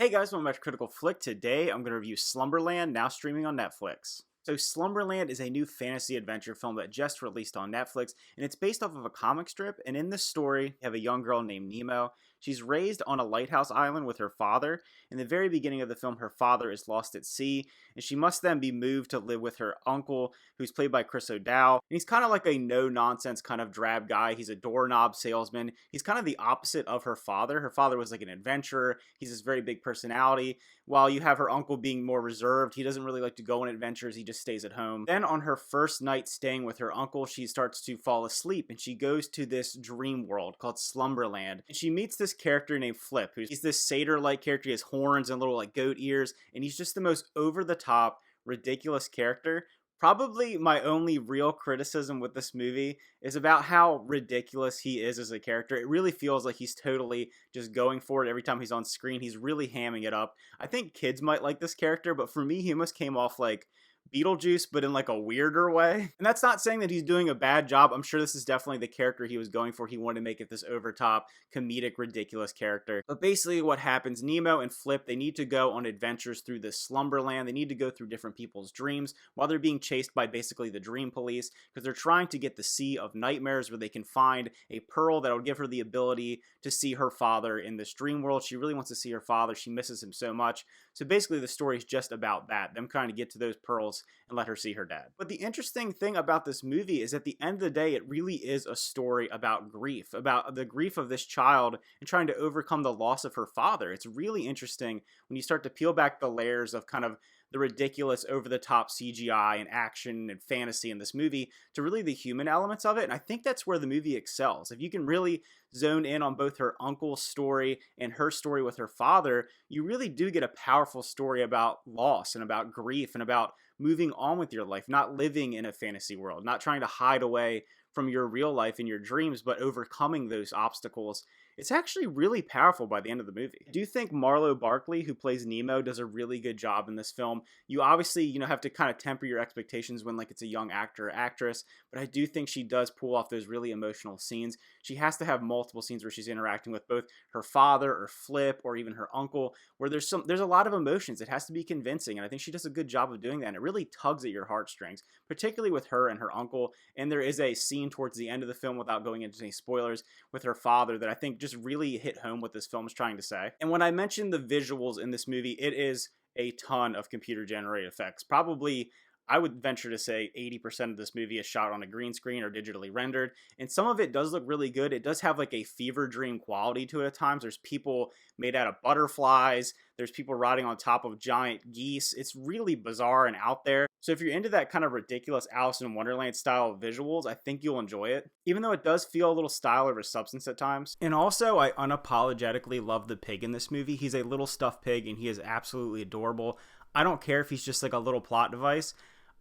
Hey guys, welcome back to Critical Flick. Today I'm going to review Slumberland, now streaming on Netflix. So Slumberland is a new fantasy adventure film that just released on Netflix, and it's based off of a comic strip, and in this story, you have a young girl named Nemo. She's raised on a lighthouse island with her father. In the very beginning of the film, her father is lost at sea, and she must then be moved to live with her uncle, who's played by Chris O'Dowd. And he's kind of like a no-nonsense kind of drab guy. He's a doorknob salesman. He's kind of the opposite of her father. Her father was like an adventurer. He's this very big personality. While you have her uncle being more reserved, he doesn't really like to go on adventures. He just stays at home. Then on her first night staying with her uncle, she starts to fall asleep, and she goes to this dream world called Slumberland. And she meets this character named Flip, he's this satyr-like character. He has horns and little like goat ears, and he's just the most over-the-top, ridiculous character. Probably my only real criticism with this movie is about how ridiculous he is as a character. It really feels like he's totally just going for it every time he's on screen. He's really hamming it up. I think kids might like this character, but for me, he almost came off like Beetlejuice, but in like a weirder way. And that's not saying that he's doing a bad job. I'm sure this is definitely the character he was going for. He wanted to make it this over-top, comedic, ridiculous character. But basically what happens, Nemo and Flip, they need to go on adventures through this Slumberland. They need to go through different people's dreams while they're being chased by basically the dream police, because they're trying to get the Sea of Nightmares where they can find a pearl that will give her the ability to see her father in this dream world. She really wants to see her father. She misses him so much. So basically the story is just about that, them trying to get to those pearls and let her see her dad. But the interesting thing about this movie is at the end of the day, it really is a story about grief, about the grief of this child and trying to overcome the loss of her father. It's really interesting when you start to peel back the layers of kind of the ridiculous, over-the-top CGI and action and fantasy in this movie to really the human elements of it. And I think that's where the movie excels. If you can really zone in on both her uncle's story and her story with her father, you really do get a powerful story about loss and about grief and about moving on with your life, not living in a fantasy world, not trying to hide away from your real life and your dreams, but overcoming those obstacles. It's actually really powerful by the end of the movie. I do think Marlo Barkley, who plays Nemo, does a really good job in this film. You obviously, have to kind of temper your expectations when like it's a young actor or actress, but I do think she does pull off those really emotional scenes. She has to have multiple scenes where she's interacting with both her father or Flip or even her uncle, where there's a lot of emotions. It has to be convincing, and I think she does a good job of doing that. And it really tugs at your heartstrings, particularly with her and her uncle. And there is a scene towards the end of the film, without going into any spoilers, with her father that I think just really hit home what this film is trying to say. And when I mentioned the visuals in this movie, it is a ton of computer generated effects. Probably, I would venture to say 80% of this movie is shot on a green screen or digitally rendered, and some of it does look really good. It does have like a fever dream quality to it at times. There's people made out of butterflies. There's people riding on top of giant geese. It's really bizarre and out there. So if you're into that kind of ridiculous Alice in Wonderland style of visuals, I think you'll enjoy it, even though it does feel a little style over substance at times. And also, I unapologetically love the pig in this movie. He's a little stuffed pig, and he is absolutely adorable. I don't care if he's just like a little plot device.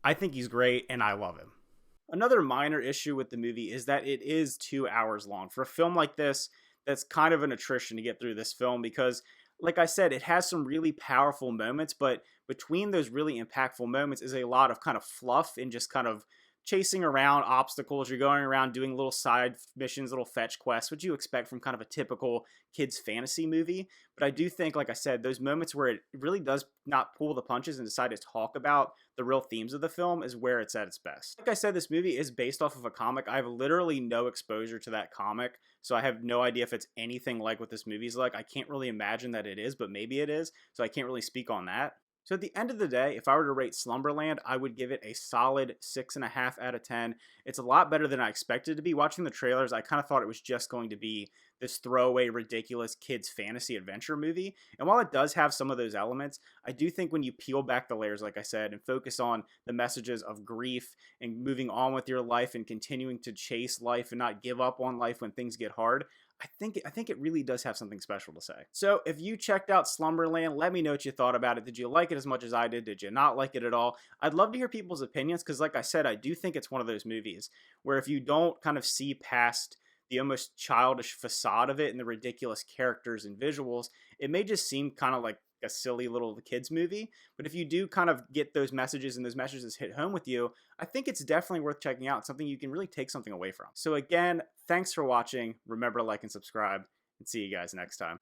I think he's great, and I love him. Another minor issue with the movie is that it is 2 hours long. For a film like this, that's kind of an attrition to get through this film because, like I said, it has some really powerful moments, but between those really impactful moments is a lot of kind of fluff and just kind of chasing around obstacles. You're going around doing little side missions, little fetch quests, what you expect from kind of a typical kids fantasy movie. But I do think, like I said, those moments where it really does not pull the punches and decide to talk about the real themes of the film is where it's at its best. Like I said, this movie is based off of a comic. I have literally no exposure to that comic, so I have no idea if it's anything like what this movie's like. I can't really imagine that it is, but maybe it is, so I can't really speak on that. So at the end of the day, if I were to rate Slumberland, I would give it a solid 6.5 out of 10. It's a lot better than I expected it to be. Watching the trailers, I kind of thought it was just going to be this throwaway, ridiculous kids fantasy adventure movie. And while it does have some of those elements, I do think when you peel back the layers, like I said, and focus on the messages of grief and moving on with your life and continuing to chase life and not give up on life when things get hard, I think it really does have something special to say. So if you checked out Slumberland, let me know what you thought about it. Did you like it as much as I did? Did you not like it at all? I'd love to hear people's opinions because, like I said, I do think it's one of those movies where if you don't kind of see past the almost childish facade of it and the ridiculous characters and visuals, it may just seem kind of like a silly little kids movie. But if you do kind of get those messages and those messages hit home with you, I think it's definitely worth checking out. Something you can really take something away from. So again, thanks for watching. Remember to like and subscribe, and see you guys next time.